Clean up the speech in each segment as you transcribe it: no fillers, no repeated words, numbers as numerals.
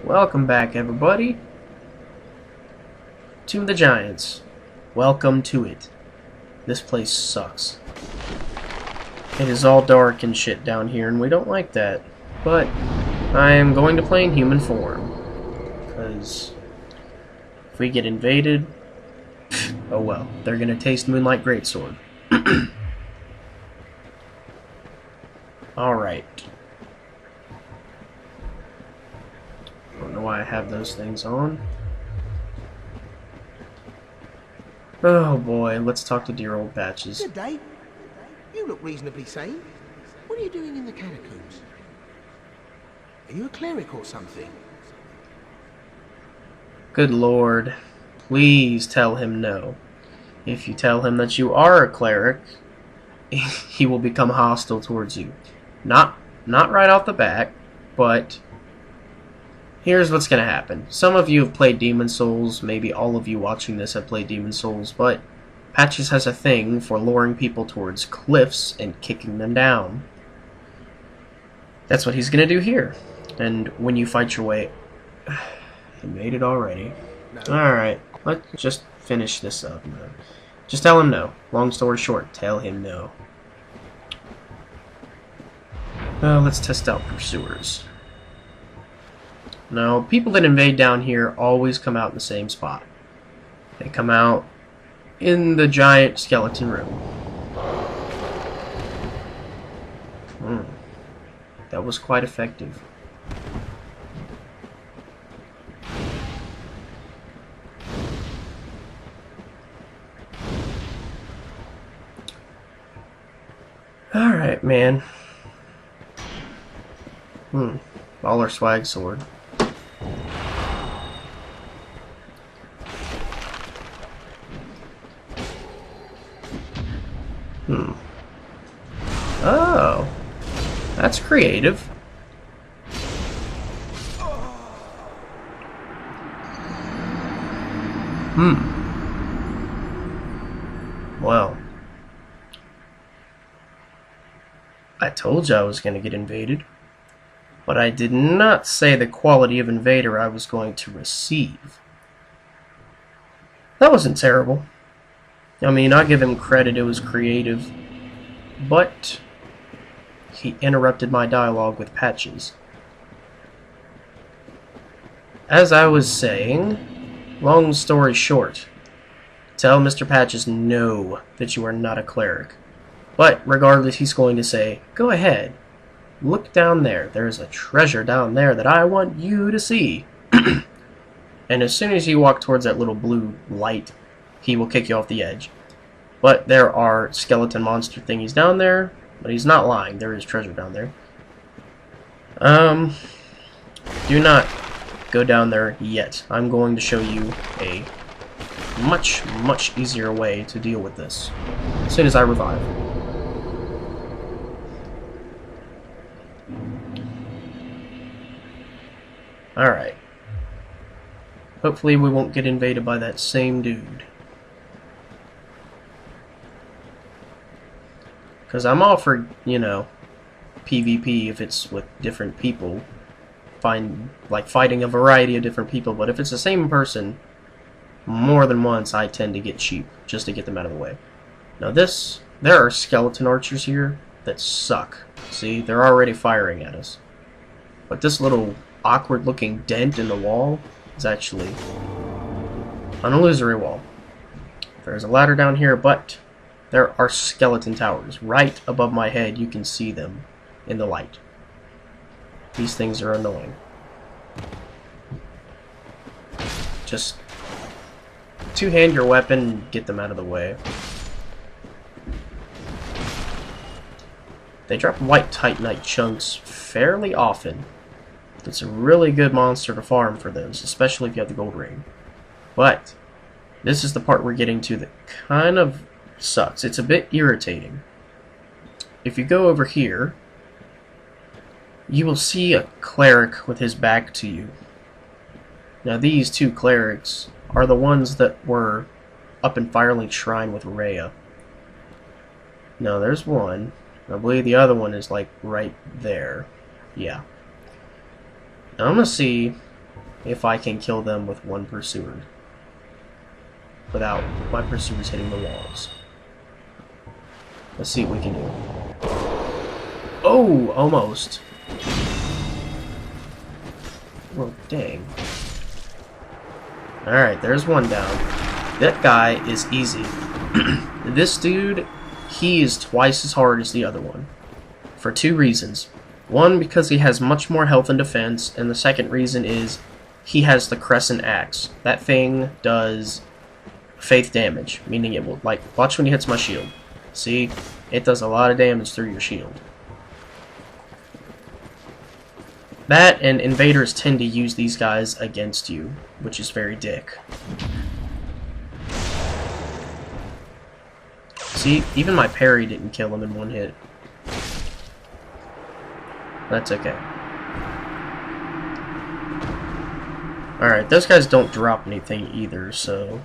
Welcome back, everybody. Tomb of the Giants. Welcome to it. This place sucks. It is all dark and shit down here, and we don't like that. But I am going to play in human form. Because if we get invaded, oh well. They're going to taste Moonlight Greatsword. Alright. I don't know why I have those things on. Oh boy, let's talk to dear old Patches. Good day. You look reasonably sane. What are you doing in the catacombs? Are you a cleric or something? Good lord. Please tell him no. If you tell him that you are a cleric, he will become hostile towards you. Not right off the bat, but here's what's going to happen. Some of you have played Demon Souls, maybe all of you watching this have played Demon Souls, but Patches has a thing for luring people towards cliffs and kicking them down. That's what he's going to do here. And when you fight your way... He made it already. No. Alright, let's just finish this up. Just tell him no. Long story short, tell him no. Let's test out pursuers. Now, people that invade down here always come out in the same spot. They come out in the giant skeleton room. That was quite effective. Alright, man. Baller swag sword. Oh. That's creative. Well. I told you I was going to get invaded. But I did not say the quality of invader I was going to receive. That wasn't terrible. I mean, I'll give him credit, it was creative. But he interrupted my dialogue with Patches. As I was saying, long story short, tell Mr. Patches no, that you are not a cleric. But regardless, he's going to say, go ahead. Look down there. There's a treasure down there that I want you to see. And as soon as you walk towards that little blue light, he will kick you off the edge. But there are skeleton monster thingies down there. But he's not lying. There is treasure down there. Do not go down there yet. I'm going to show you a much, much easier way to deal with this. As soon as I revive. Alright. Hopefully we won't get invaded by that same dude. Because I'm all for, you know, PvP if it's with different people. Like fighting a variety of different people. But if it's the same person, more than once I tend to get cheap just to get them out of the way. Now there are skeleton archers here that suck. See, they're already firing at us. But this little awkward looking dent in the wall is actually an illusory wall. There's a ladder down here, but there are skeleton towers right above my head. You can see them in the light. These things are annoying. Just two-hand your weapon and get them out of the way. They drop white Titanite chunks fairly often. It's a really good monster to farm for those, especially if you have the gold ring. But this is the part we're getting to that kind of sucks. It's a bit irritating. If you go over here, you will see a cleric with his back to you. Now these two clerics are the ones that were up in Firelink Shrine with Rhea. No, there's one. I believe the other one is like right there. Yeah. Now I'm gonna see if I can kill them with one pursuer without my pursuers hitting the walls. Let's see what we can do. Oh, almost. Well, dang. Alright, there's one down. That guy is easy. This dude, he is twice as hard as the other one. For two reasons. One, because he has much more health and defense, and the second reason is he has the Crescent Axe. That thing does faith damage, meaning it will, like, watch when he hits my shield. See? It does a lot of damage through your shield. That and invaders tend to use these guys against you, which is very dick. See, even my parry didn't kill him in one hit. That's okay. Alright, those guys don't drop anything either, so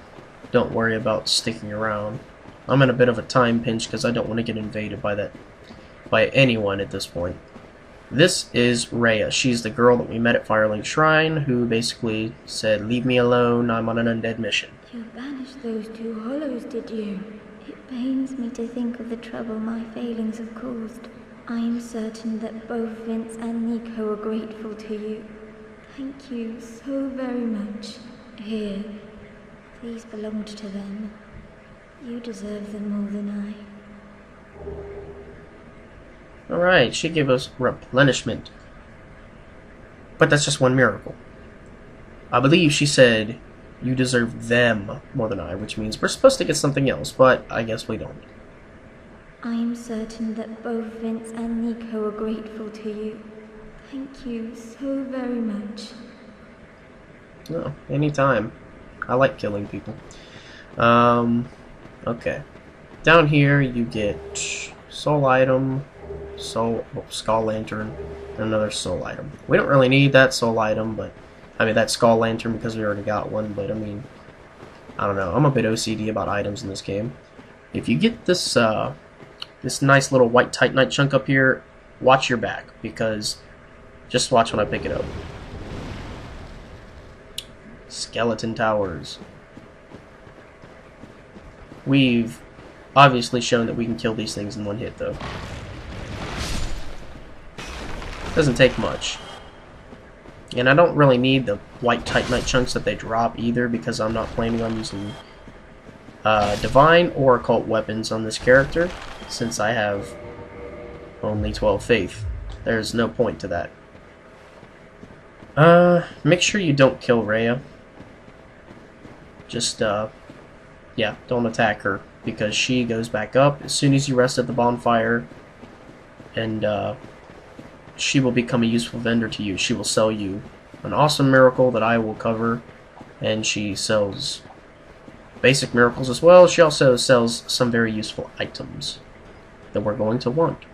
don't worry about sticking around. I'm in a bit of a time pinch because I don't want to get invaded by anyone at this point. This is Rhea. She's the girl that we met at Firelink Shrine, who basically said, "Leave me alone, I'm on an undead mission." You banished those two hollows, did you? It pains me to think of the trouble my failings have caused. I am certain that both Vince and Nico are grateful to you. Thank you so very much. Here, these belonged to them. You deserve them more than I. Alright, she gave us replenishment. But that's just one miracle. I believe she said, "You deserve them more than I," which means we're supposed to get something else, but I guess we don't. I am certain that both Vince and Nico are grateful to you. Thank you so very much. No, anytime. I like killing people. Okay. Down here you get soul item, skull lantern, and another soul item. We don't really need that soul item, but I mean that skull lantern because we already got one, but I mean, I don't know. I'm a bit OCD about items in this game. If you get this this nice little white Titanite chunk up here, watch your back, because just watch when I pick it up. Skeleton towers. We've obviously shown that we can kill these things in one hit, though. Doesn't take much. And I don't really need the white Titanite chunks that they drop either, because I'm not planning on using divine or occult weapons on this character, since I have only 12 faith. There's no point to that. Make sure you don't kill Rhea. Just, yeah, don't attack her, because she goes back up as soon as you rest at the bonfire, and she will become a useful vendor to you. She will sell you an awesome miracle that I will cover, and she sells basic miracles as well. She also sells some very useful items that we're going to want.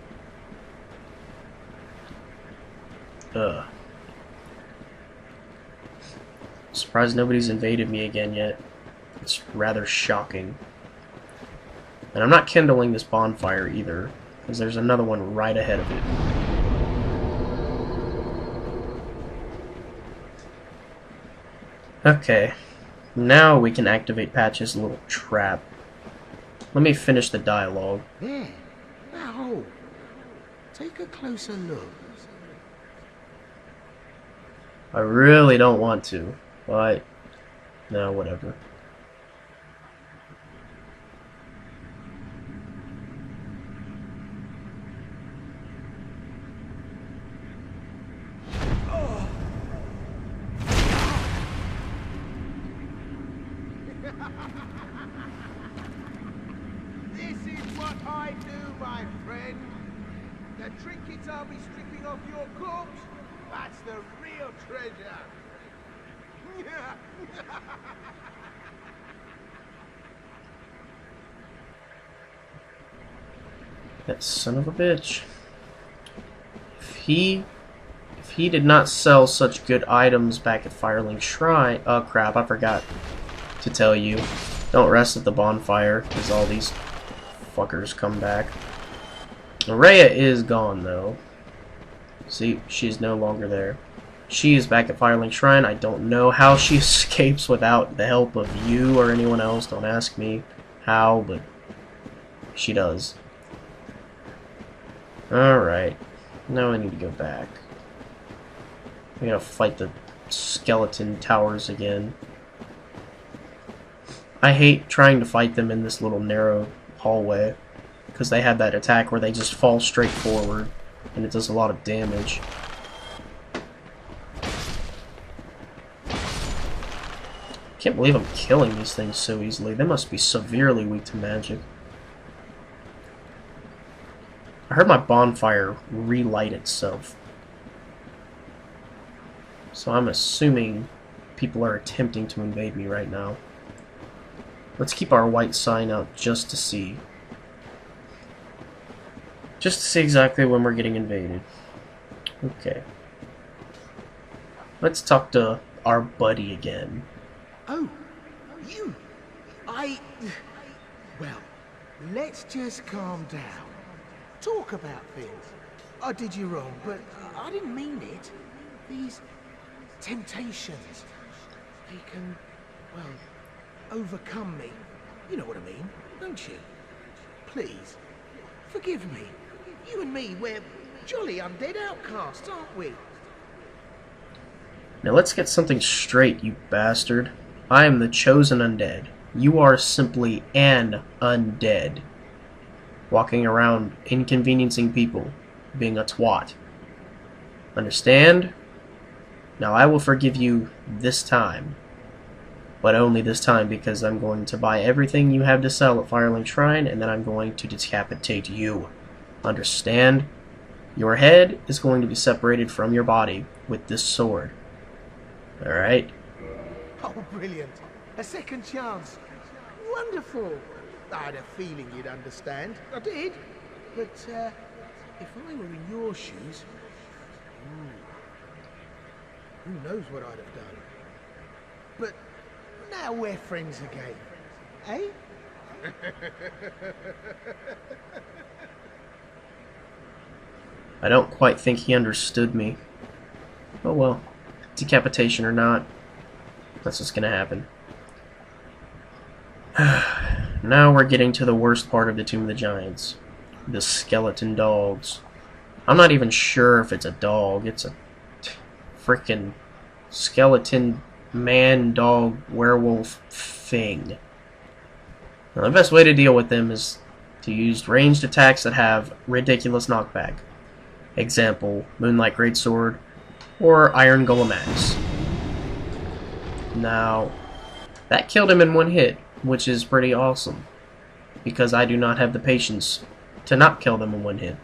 Surprised nobody's invaded me again yet. It's rather shocking. And I'm not kindling this bonfire either, because there's another one right ahead of it. Okay, now we can activate Patches' little trap. Let me finish the dialogue. There, that hole. Take a closer look. I really don't want to, but no, whatever. This is what I do, my friend. The trinkets I'll be stripping off your corpse, that's the real treasure. That son of a bitch. If he did not sell such good items back at Firelink Shrine... Oh crap, I forgot to tell you. Don't rest at the bonfire, because all these fuckers come back. Rhea is gone, though. See, she's no longer there. She is back at Firelink Shrine. I don't know how she escapes without the help of you or anyone else. Don't ask me how, but she does. Alright. Now I need to go back. We gotta fight the skeleton towers again. I hate trying to fight them in this little narrow hallway, because they have that attack where they just fall straight forward, and it does a lot of damage. Can't believe I'm killing these things so easily. They must be severely weak to magic. I heard my bonfire relight itself. So I'm assuming people are attempting to invade me right now. Let's keep our white sign out just to see. Just to see exactly when we're getting invaded. Okay. Let's talk to our buddy again. Oh, you. Well, let's just calm down. Talk about things. I did you wrong, but I didn't mean it. These temptations, they can, well, overcome me. You know what I mean, don't you? Please, forgive me. You and me, we're jolly undead outcasts, aren't we? Now let's get something straight, you bastard. I am the chosen undead. You are simply an undead. Walking around inconveniencing people, being a twat. Understand? Now I will forgive you this time. But only this time, because I'm going to buy everything you have to sell at Firelink Shrine, and then I'm going to decapitate you. Understand? Your head is going to be separated from your body with this sword. Alright? Oh, brilliant. A second chance. Wonderful. I had a feeling you'd understand. I did. But, if I were in your shoes... who knows what I'd have done. But now we're friends again. Eh? I don't quite think he understood me. Oh well. Decapitation or not, that's what's gonna happen. Now we're getting to the worst part of the Tomb of the Giants. The skeleton dogs. I'm not even sure if it's a dog. It's a freaking skeleton man dog werewolf thing. Now, the best way to deal with them is to use ranged attacks that have ridiculous knockback. Example, Moonlight Greatsword or Iron Golem Axe. Now, that killed him in one hit, which is pretty awesome, because I do not have the patience to not kill them in one hit.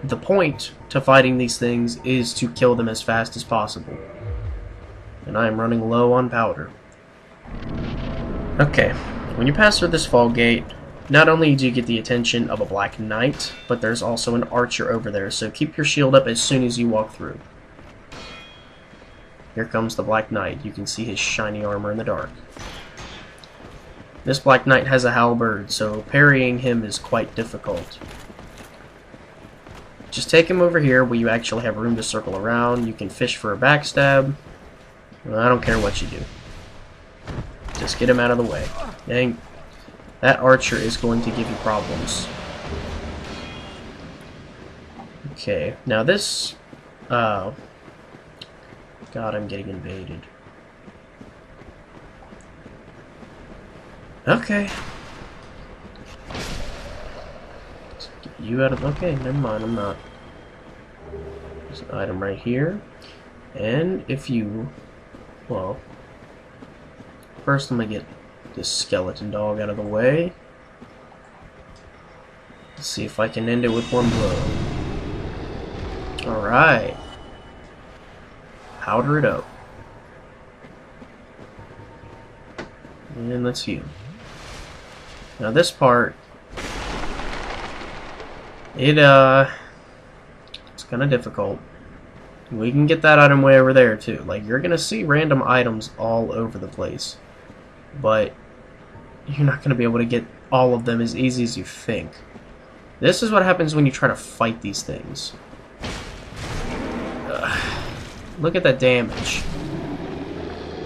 The point to fighting these things is to kill them as fast as possible, and I am running low on powder. Okay, when you pass through this fall gate, not only do you get the attention of a Black Knight, but there's also an archer over there, so keep your shield up as soon as you walk through. Here comes the Black Knight. You can see his shiny armor in the dark. This Black Knight has a halberd, so parrying him is quite difficult. Just take him over here where you actually have room to circle around. You can fish for a backstab. Well, I don't care what you do. Just get him out of the way. Dang. That archer is going to give you problems. Okay, now this... God, I'm getting invaded. Okay. Let's get you out of... Okay, never mind, I'm not. There's an item right here. And if you... Well... First, I'm gonna get this skeleton dog out of the way. Let's see if I can end it with one blow. Alright. Powder it up. And let's heal. Now this part, it's kinda difficult. We can get that item way over there too. Like, you're gonna see random items all over the place, but you're not gonna be able to get all of them as easy as you think. This is what happens when you try to fight these things. Look at that damage.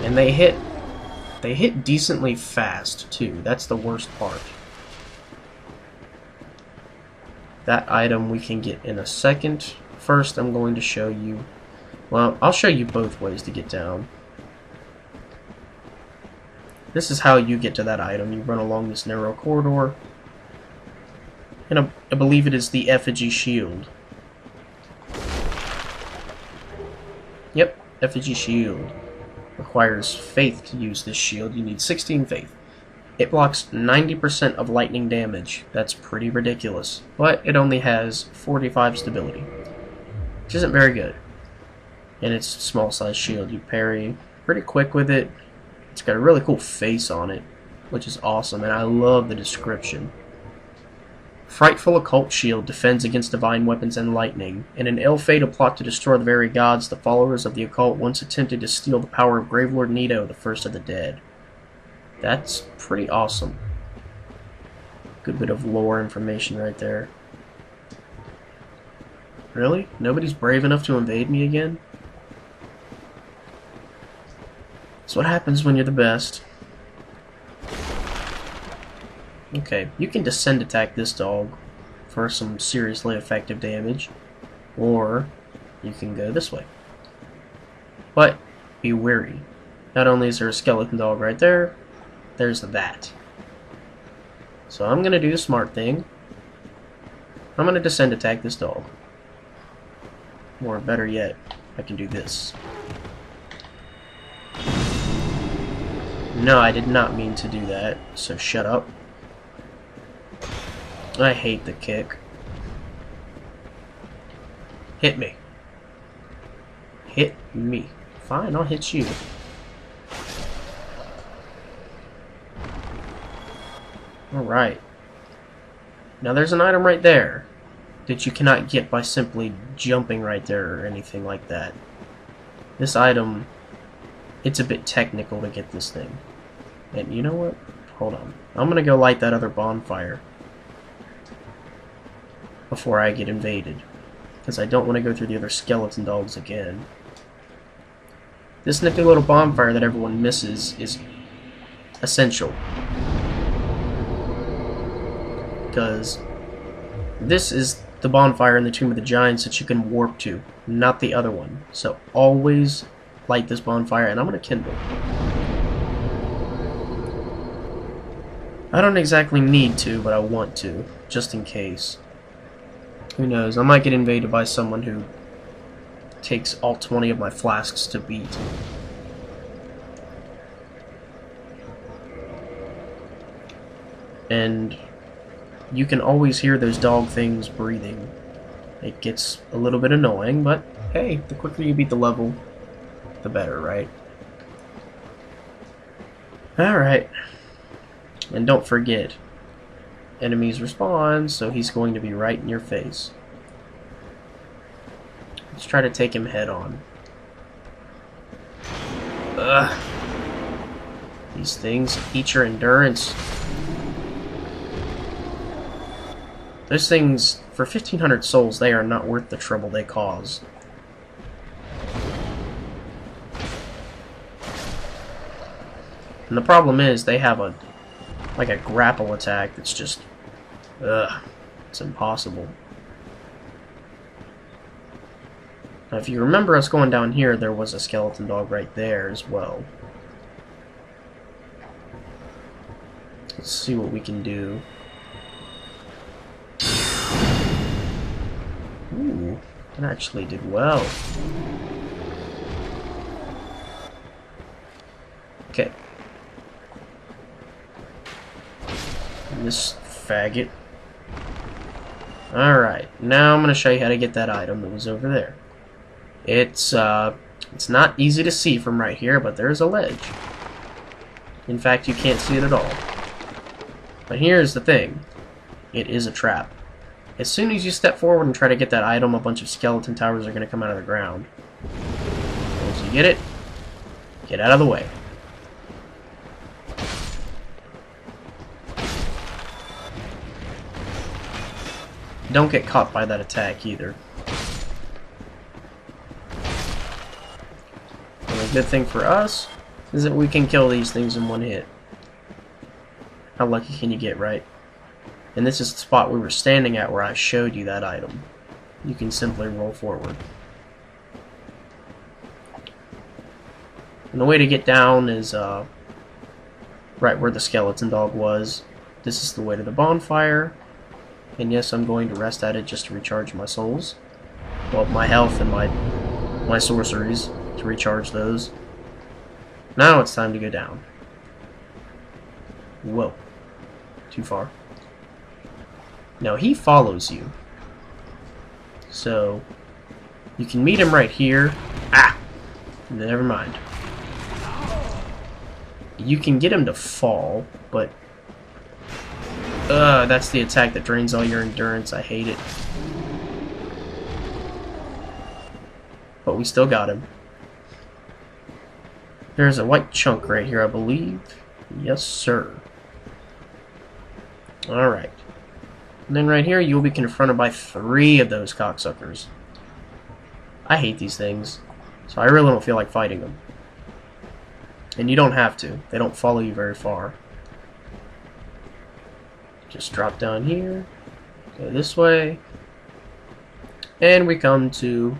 And they hit decently fast, too. That's the worst part. That item we can get in a second. First, I'm going to show you... Well, I'll show you both ways to get down. This is how you get to that item. You run along this narrow corridor. And I believe it is the Effigy shield. Yep, Effigy shield. Requires faith to use this shield. You need 16 faith. It blocks 90% of lightning damage. That's pretty ridiculous. But it only has 45 stability, which isn't very good. And it's a small size shield. You parry pretty quick with it. It's got a really cool face on it, which is awesome, and I love the description. Frightful occult shield defends against divine weapons and lightning. In an ill-fated plot to destroy the very gods, the followers of the occult once attempted to steal the power of Gravelord Nito, the first of the dead. That's pretty awesome. Good bit of lore information right there. Really? Nobody's brave enough to invade me again? That's what happens when you're the best. Okay, you can descend attack this dog for some seriously effective damage, or you can go this way. But be wary. Not only is there a skeleton dog right there, there's that. So I'm gonna do the smart thing. I'm gonna descend attack this dog. Or better yet, I can do this. No, I did not mean to do that, so shut up. I hate the kick. Hit me. Hit me. Fine, I'll hit you. Alright. Now there's an item right there that you cannot get by simply jumping right there or anything like that. This item, it's a bit technical to get this thing. And you know what? Hold on. I'm gonna go light that other bonfire before I get invaded, because I don't want to go through the other skeleton dogs again. This nifty little bonfire that everyone misses is essential, because this is the bonfire in the Tomb of the Giants that you can warp to, not the other one. So always light this bonfire, and I'm going to kindle. I don't exactly need to, but I want to, just in case. Who knows, I might get invaded by someone who takes all 20 of my flasks to beat. And you can always hear those dog things breathing. It gets a little bit annoying, but hey, the quicker you beat the level, the better, right? Alright. And don't forget, enemies respawn, so he's going to be right in your face. Let's try to take him head on. Ugh. These things eat your endurance. Those things, for 1,500 souls, they are not worth the trouble they cause. And the problem is, they have a grapple attack that's just, it's impossible. Now, if you remember us going down here, there was a skeleton dog right there as well. Let's see what we can do. Ooh, that actually did well. Okay. And this faggot. Alright, now I'm going to show you how to get that item that was over there. It's not easy to see from right here, but there's a ledge. In fact, you can't see it at all. But here's the thing. It is a trap. As soon as you step forward and try to get that item, a bunch of skeleton towers are going to come out of the ground. Once you get it, get out of the way. Don't get caught by that attack either. Good thing for us is that we can kill these things in one hit. How lucky can you get, right? And this is the spot we were standing at where I showed you that item. You can simply roll forward. And the way to get down is right where the skeleton dog was. This is the way to the bonfire. And yes, I'm going to rest at it just to recharge my souls. Well, my health and my sorceries to recharge those. Now it's time to go down. Whoa. Too far. Now he follows you. So you can meet him right here. Ah! Never mind. You can get him to fall, but that's the attack that drains all your endurance. I hate it. But we still got him. There's a white chunk right here, I believe. Yes, sir. Alright. And then right here, you'll be confronted by 3 of those cocksuckers. I hate these things, so I really don't feel like fighting them. And you don't have to. They don't follow you very far. Just drop down here, go this way, and we come to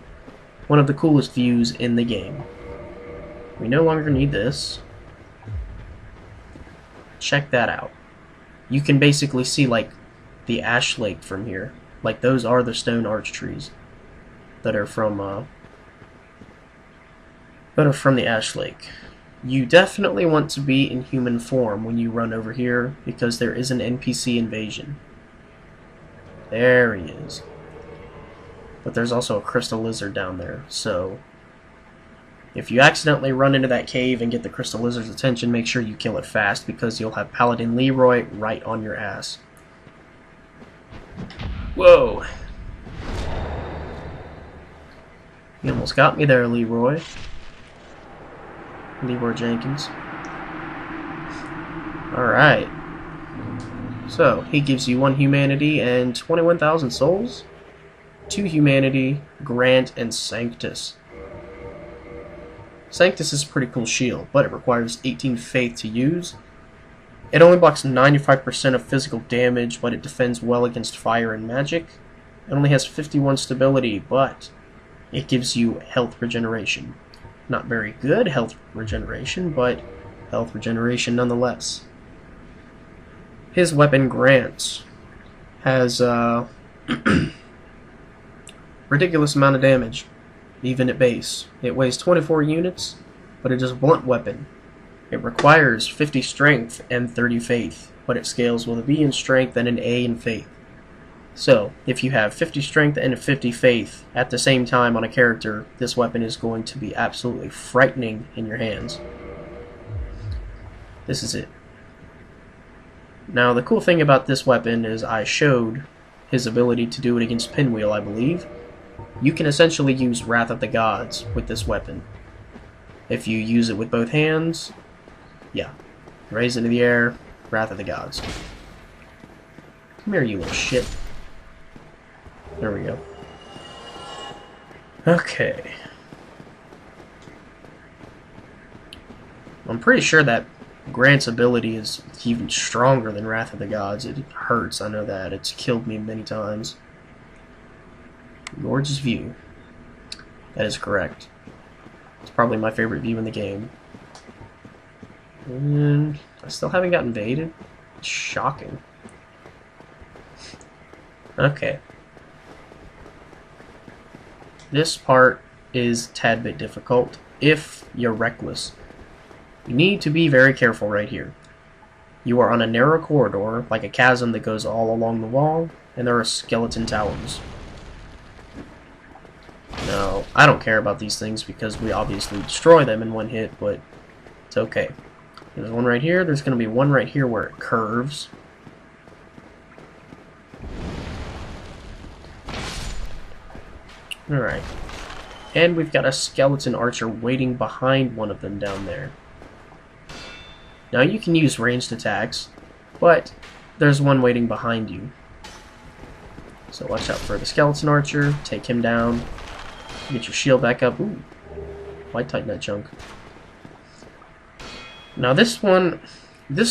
one of the coolest views in the game. We no longer need this. Check that out. You can basically see like the ash lake from here. Like those are the stone arch trees that are from the ash lake. You definitely want to be in human form when you run over here because there is an NPC invasion. There he is. But there's also a crystal lizard down there, so if you accidentally run into that cave and get the crystal lizard's attention, make sure you kill it fast because you'll have Paladin Leeroy right on your ass. Whoa! You almost got me there, Leeroy. Leroy Jenkins. Alright. So, he gives you 1 humanity and 21,000 souls. 2 humanity, Grant, and Sanctus. Sanctus is a pretty cool shield, but it requires 18 faith to use. It only blocks 95% of physical damage, but it defends well against fire and magic. It only has 51 stability, but it gives you health regeneration. Not very good health regeneration, but health regeneration nonetheless. His weapon, Grant, has ridiculous amount of damage, even at base. It weighs 24 units, but it is a blunt weapon. It requires 50 strength and 30 faith, but it scales with a B in strength and an A in faith. So, if you have 50 strength and 50 faith at the same time on a character, this weapon is going to be absolutely frightening in your hands. This is it. Now, the cool thing about this weapon is I showed his ability to do it against Pinwheel, I believe. You can essentially use Wrath of the Gods with this weapon. If you use it with both hands, yeah. Raise it into the air, Wrath of the Gods. Come here, you little shit. There we go. Okay. I'm pretty sure that Grant's ability is even stronger than Wrath of the Gods. It hurts, I know that. It's killed me many times. Gorgeous view. That is correct. It's probably my favorite view in the game. And I still haven't got invaded. It's shocking. Okay. This part is a tad bit difficult if you're reckless. You need to be very careful right here. You are on a narrow corridor, like a chasm that goes all along the wall, and there are skeleton towers. Now, I don't care about these things because we obviously destroy them in one hit, but it's okay. There's one right here, there's going to be one right here where it curves. Alright. And we've got a skeleton archer waiting behind one of them down there. Now you can use ranged attacks, but there's one waiting behind you. So watch out for the skeleton archer, take him down, get your shield back up. Ooh, why tighten that chunk? Now this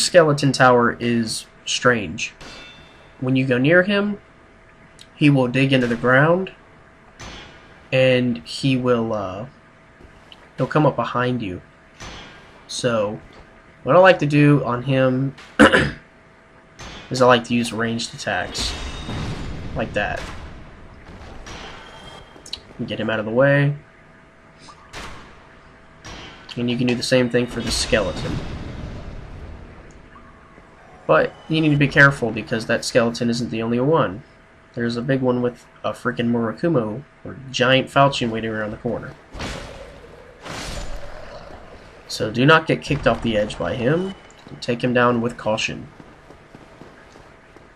skeleton tower is strange. When you go near him, he will dig into the ground, and he'll come up behind you. So, what I like to do on him is I like to use ranged attacks, like that. Get him out of the way. And you can do the same thing for the skeleton. But you need to be careful because that skeleton isn't the only one. There's a big one with a freaking Murakumo, or giant falchion, waiting around the corner. So do not get kicked off the edge by him. Take him down with caution.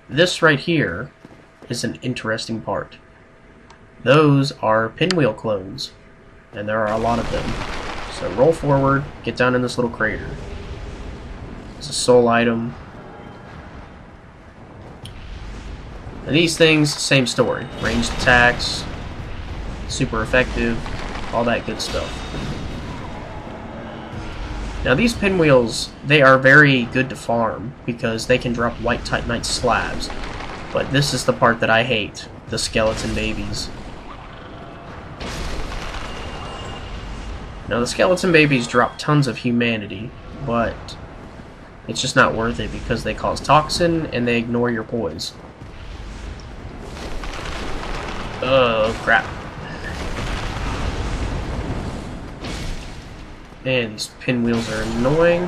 This right here is an interesting part. Those are pinwheel clones, and there are a lot of them. So roll forward, get down in this little crater. It's a soul item. And these things, same story. Ranged attacks, super effective, all that good stuff. Now these pinwheels, they are very good to farm because they can drop white Titanite slabs. But this is the part that I hate, the skeleton babies. Now the skeleton babies drop tons of humanity, but it's just not worth it because they cause toxin and they ignore your poise. Oh crap. And these pinwheels are annoying.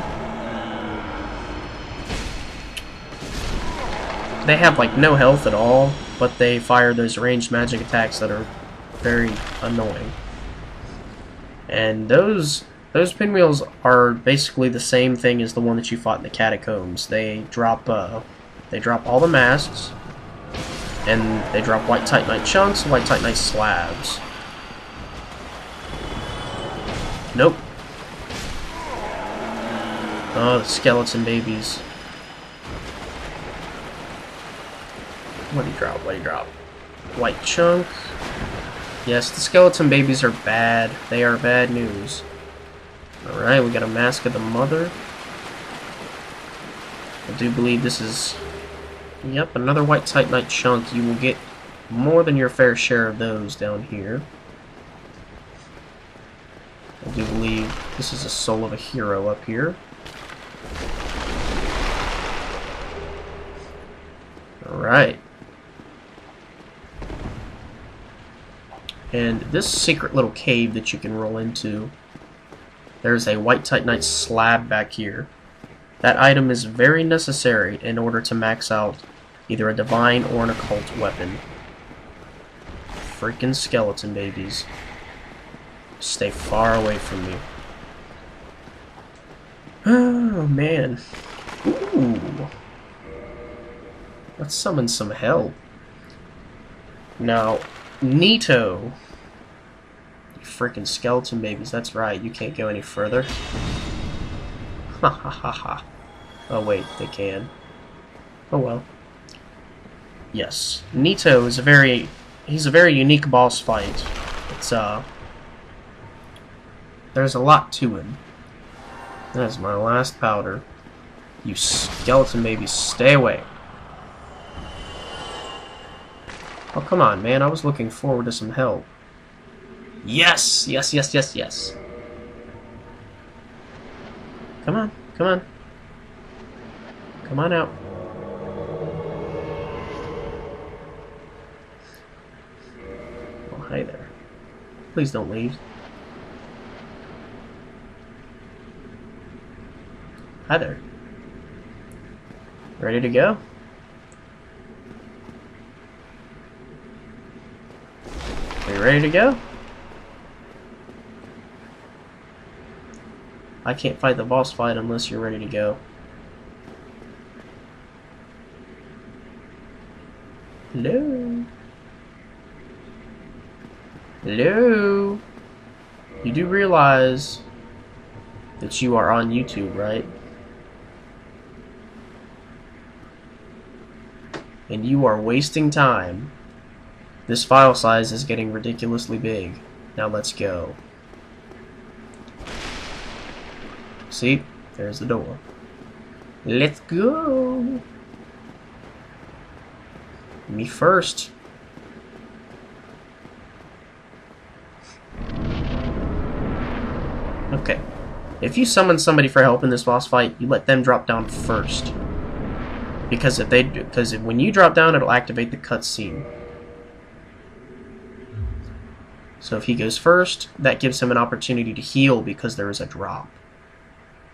They have like no health at all, but they fire those ranged magic attacks that are very annoying. And those pinwheels are basically the same thing as the one that you fought in the Catacombs. They drop all the masks, and they drop white Titanite chunks, white Titanite slabs. Nope. Oh, the skeleton babies. What did he drop? What did he drop? White chunk. Yes, the skeleton babies are bad. They are bad news. Alright, we got a Mask of the Mother. I do believe this is... Yep, another white Titanite chunk. You will get more than your fair share of those down here. I do believe this is a Soul of a Hero up here. Alright. And this secret little cave that you can roll into, there's a white Titanite slab back here. That item is very necessary in order to max out either a divine or an occult weapon. Freaking skeleton babies. Stay far away from me. Oh man. Ooh. Let's summon some help. Now, Nito. You freaking skeleton babies, that's right, you can't go any further. Ha ha ha ha. Oh wait, they can. Oh well. Yes. Nito is he's a very unique boss fight. It's there's a lot to him. That's my last powder. You skeleton babies, stay away. Oh, come on, man. I was looking forward to some help. Yes! Yes, yes, yes, yes. Come on, come on. Come on out. Oh, hi there. Please don't leave. Hi there. Ready to go? Are you ready to go? I can't fight the boss fight unless you're ready to go. Hello? Hello? You do realize that you are on YouTube, right? And you are wasting time. This file size is getting ridiculously big. Now let's go. See? There's the door. Let's go! Me first. Okay. If you summon somebody for help in this boss fight, you let them drop down first. Because when you drop down, it'll activate the cutscene. So if he goes first, that gives him an opportunity to heal because there is a drop.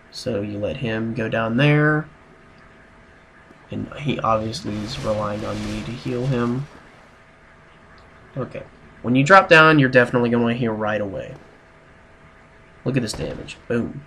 So you let him go down there. And he obviously is relying on me to heal him. Okay. When you drop down, you're definitely going to heal right away. Look at this damage. Boom.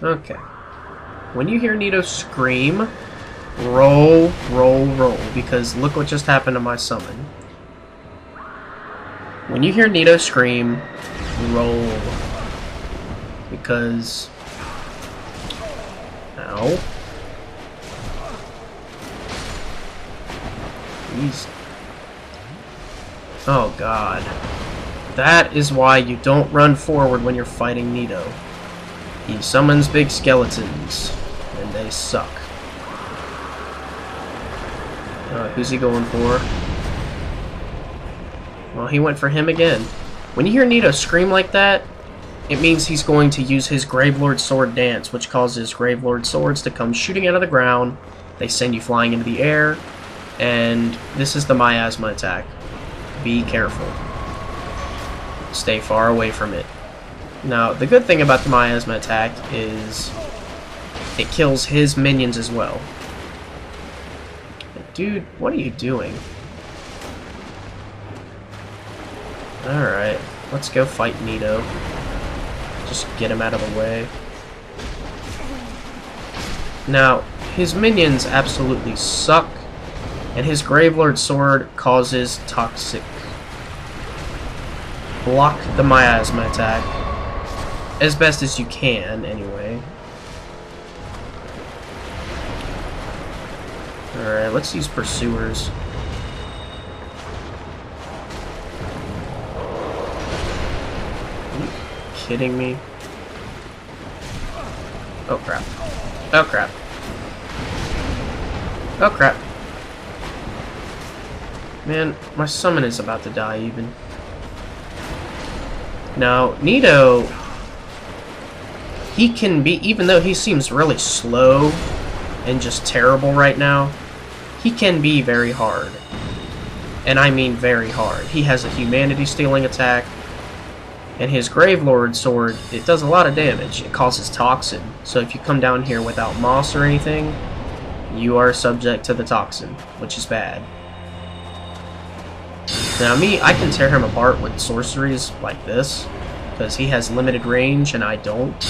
Okay. When you hear Nito scream, roll, roll, roll, because look what just happened to my summon. When you hear Nito scream, roll. Because... Ow. Jeez. Oh god. That is why you don't run forward when you're fighting Nito. He summons big skeletons, and they suck. Who's he going for? Well, he went for him again. When you hear Nito scream like that, it means he's going to use his Gravelord Sword Dance, which causes Gravelord Swords to come shooting out of the ground. They send you flying into the air, and this is the miasma attack. Be careful. Stay far away from it. Now, the good thing about the miasma attack is it kills his minions as well. Dude, what are you doing? Alright, let's go fight Nito. Just get him out of the way. Now, his minions absolutely suck, and his Gravelord Sword causes toxic. Block the miasma attack. As best as you can, anyway. Alright, let's use Pursuers. Are you kidding me? Oh crap. Oh crap. Oh crap. Man, my summon is about to die even. Now, Nito... He can be, even though he seems really slow and just terrible right now, he can be very hard. And I mean very hard. He has a humanity-stealing attack, and his Gravelord Sword, it does a lot of damage. It causes Toxin. So if you come down here without moss or anything, you are subject to the Toxin, which is bad. Now me, I can tear him apart with sorceries like this, because he has limited range and I don't.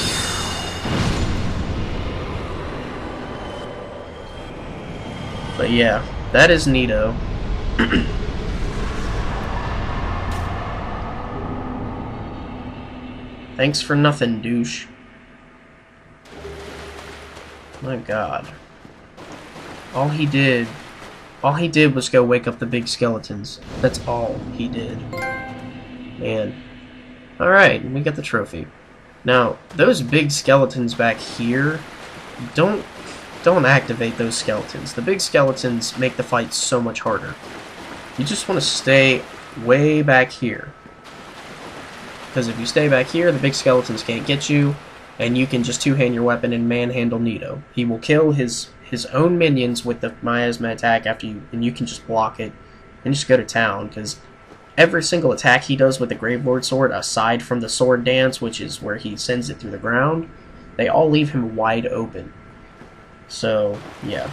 But yeah, that is Nito. Thanks for nothing, douche. My god. All he did was go wake up the big skeletons. That's all he did. Man. Alright, we got the trophy. Now, those big skeletons back here, don't activate those skeletons. The big skeletons make the fight so much harder. You just want to stay way back here. Because if you stay back here, the big skeletons can't get you, and you can just two-hand your weapon and manhandle Nito. He will kill his own minions with the miasma attack after you, and you can just block it and just go to town, because every single attack he does with the Gravelord Sword, aside from the Sword Dance, which is where he sends it through the ground, they all leave him wide open. So, yeah.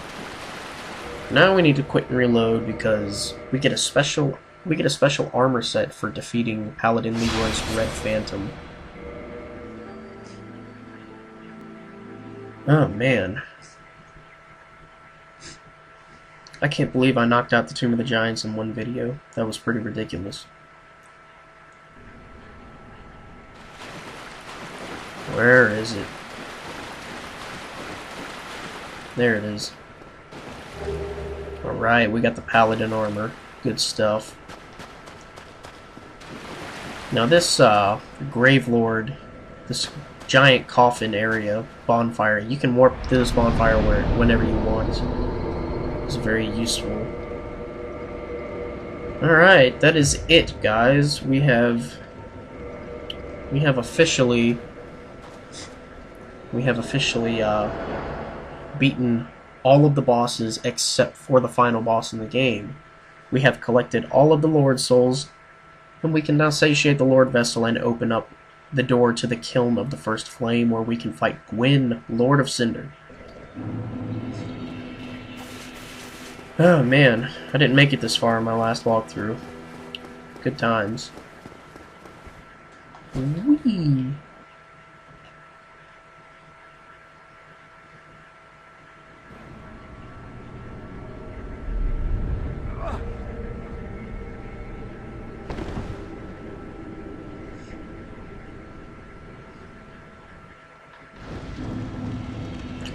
Now we need to quit and reload because we get a special armor set for defeating Paladin Leeroy's Red Phantom. Oh man. I can't believe I knocked out the Tomb of the Giants in one video. That was pretty ridiculous. Where is it? There it is. Alright, we got the Paladin armor. Good stuff. Now this Gravelord, this giant coffin area, Bonfire, you can warp through this bonfire whenever you want. It's very useful. Alright, that is it, guys. We have officially beaten all of the bosses except for the final boss in the game. We have collected all of the Lord Souls, and we can now satiate the Lord Vessel and open up the door to the Kiln of the First Flame, where we can fight Gwyn, Lord of Cinder. Oh man, I didn't make it this far in my last walkthrough. Good times. Whee!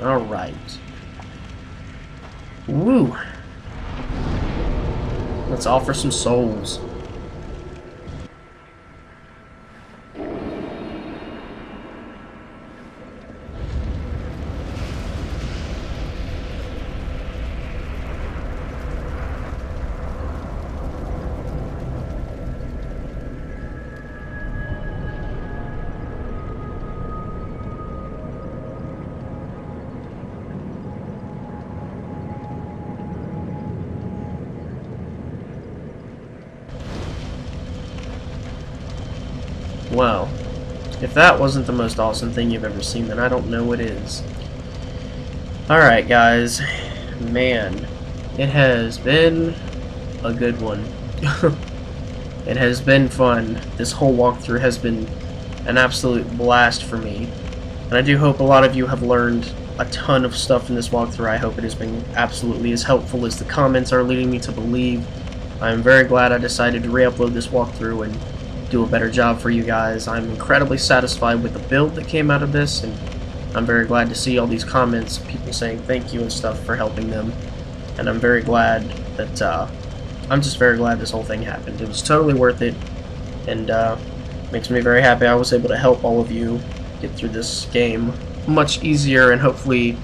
Alright. Woo! Let's offer some souls. Well, if that wasn't the most awesome thing you've ever seen, then I don't know what is. Alright, guys. Man, it has been a good one. It has been fun. This whole walkthrough has been an absolute blast for me. And I do hope a lot of you have learned a ton of stuff in this walkthrough. I hope it has been absolutely as helpful as the comments are leading me to believe. I'm very glad I decided to re-upload this walkthrough and do a better job for you guys. I'm incredibly satisfied with the build that came out of this, and I'm very glad to see all these comments, people saying thank you and stuff for helping them. And I'm very glad that, I'm just very glad this whole thing happened. It was totally worth it, and makes me very happy I was able to help all of you get through this game much easier, and hopefully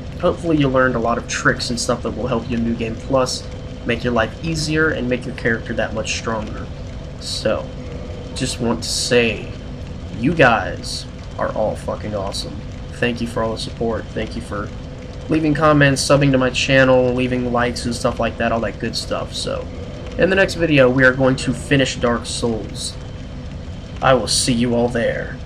you learned a lot of tricks and stuff that will help you in New Game Plus, make your life easier, and make your character that much stronger. So, just want to say, you guys are all fucking awesome. Thank you for all the support. Thank you for leaving comments, subbing to my channel, leaving likes and stuff like that, all that good stuff. So, in the next video, we are going to finish Dark Souls. I will see you all there.